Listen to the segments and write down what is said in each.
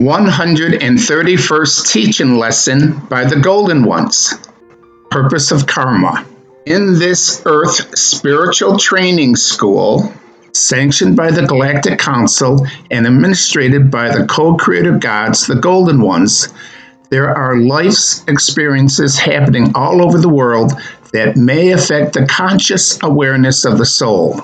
131st Teaching Lesson by the Golden Ones. Purpose of Karma. In this Earth Spiritual Training School, sanctioned by the Galactic Council and administrated by the co-creator gods, the Golden Ones, there are life's experiences happening all over the world that may affect the conscious awareness of the soul.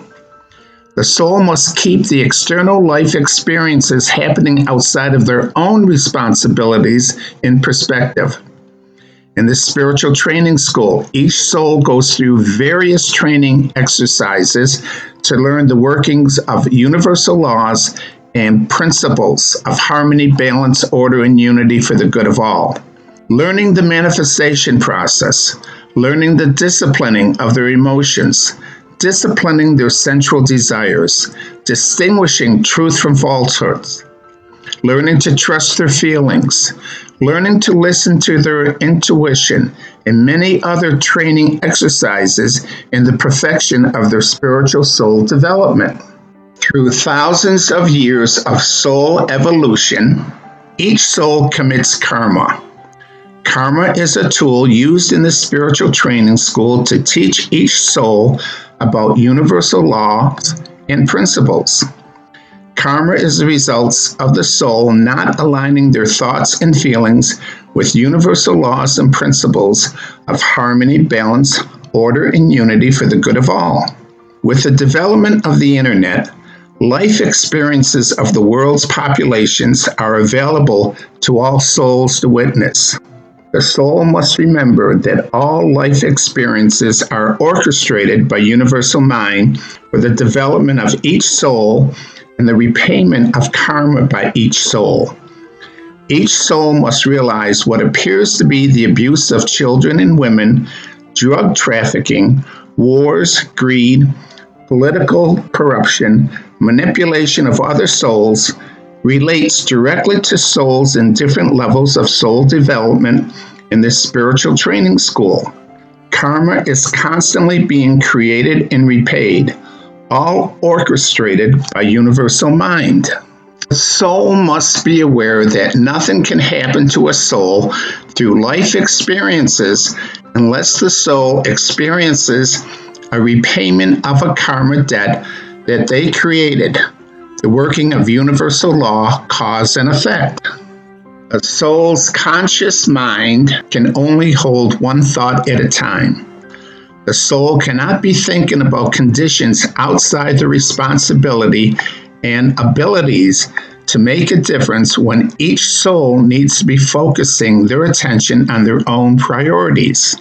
The soul must keep the external life experiences happening outside of their own responsibilities in perspective. In this spiritual training school, each soul goes through various training exercises to learn the workings of universal laws and principles of harmony, balance, order, and unity for the good of all. Learning the manifestation process, learning the disciplining of their emotions, disciplining their sensual desires, distinguishing truth from falsehoods, learning to trust their feelings, learning to listen to their intuition, and many other training exercises in the perfection of their spiritual soul development. Through thousands of years of soul evolution, each soul commits karma. Karma is a tool used in the spiritual training school to teach each soul about universal laws and principles. Karma is the results of the soul not aligning their thoughts and feelings with universal laws and principles of harmony, balance, order, and unity for the good of all. With the development of the internet, life experiences of the world's populations are available to all souls to witness. The soul must remember that all life experiences are orchestrated by universal mind for the development of each soul and the repayment of karma by each soul. Each soul must realize what appears to be the abuse of children and women, drug trafficking, wars, greed, political corruption, manipulation of other souls, relates directly to souls in different levels of soul development in this spiritual training school. Karma is constantly being created and repaid, all orchestrated by universal mind. The soul must be aware that nothing can happen to a soul through life experiences unless the soul experiences a repayment of a karma debt that they created, the working of universal law, cause and effect. A soul's conscious mind can only hold one thought at a time. The soul cannot be thinking about conditions outside the responsibility and abilities to make a difference when each soul needs to be focusing their attention on their own priorities.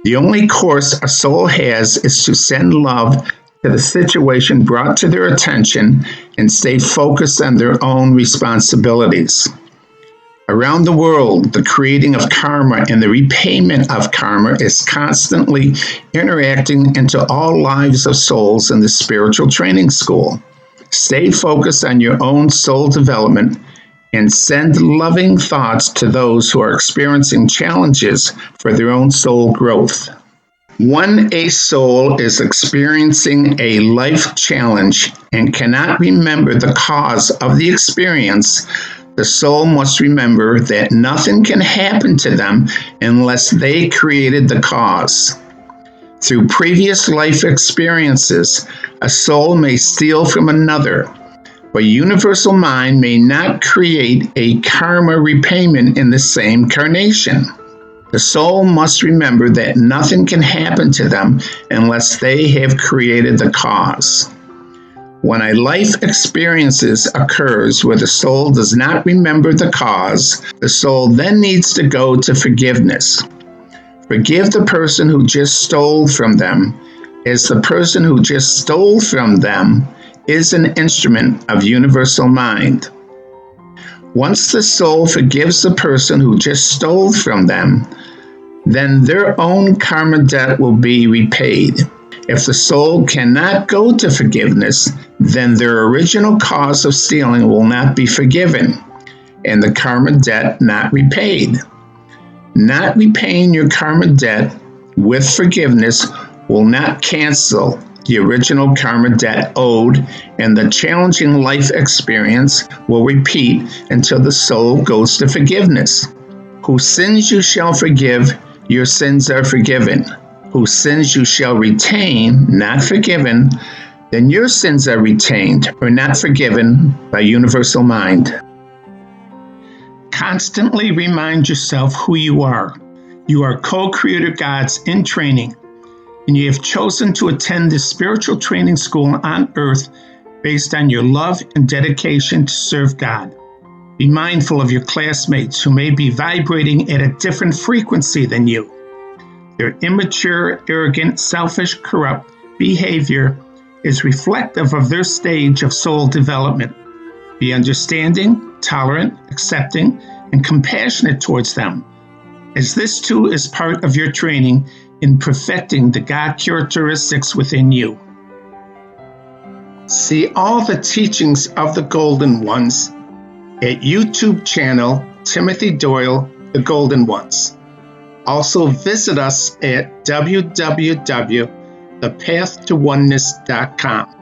The only course a soul has is to send love to the situation brought to their attention and stay focused on their own responsibilities. Around the world, the creating of karma and the repayment of karma is constantly interacting into all lives of souls in the spiritual training school. Stay focused on your own soul development and send loving thoughts to those who are experiencing challenges for their own soul growth. When a soul is experiencing a life challenge and cannot remember the cause of the experience, the soul must remember that nothing can happen to them unless they created the cause. Through previous life experiences, a soul may steal from another, but universal mind may not create a karma repayment in the same incarnation. The soul must remember that nothing can happen to them unless they have created the cause. When a life experiences occurs where the soul does not remember the cause, the soul then needs to go to forgiveness. Forgive the person who just stole from them, as the person who just stole from them is an instrument of universal mind. Once the soul forgives the person who just stole from them, then their own karma debt will be repaid. If the soul cannot go to forgiveness, then their original cause of stealing will not be forgiven, and the karma debt not repaid. Not repaying your karma debt with forgiveness will not cancel the original karma debt owed, and the challenging life experience will repeat until the soul goes to forgiveness. Whose sins you shall forgive, your sins are forgiven. Whose sins you shall retain, not forgiven, then your sins are retained or not forgiven by universal mind. Constantly remind yourself who you are. You are co-creator gods in training, and you have chosen to attend this spiritual training school on earth based on your love and dedication to serve God. Be mindful of your classmates who may be vibrating at a different frequency than you. Their immature, arrogant, selfish, corrupt behavior is reflective of their stage of soul development. Be understanding, tolerant, accepting, and compassionate towards them, as this too is part of your training in perfecting the God characteristics within you. See all the teachings of the Golden Ones at YouTube channel Timothy Doyle, The Golden Ones. Also visit us at www.thepathtowoneness.com.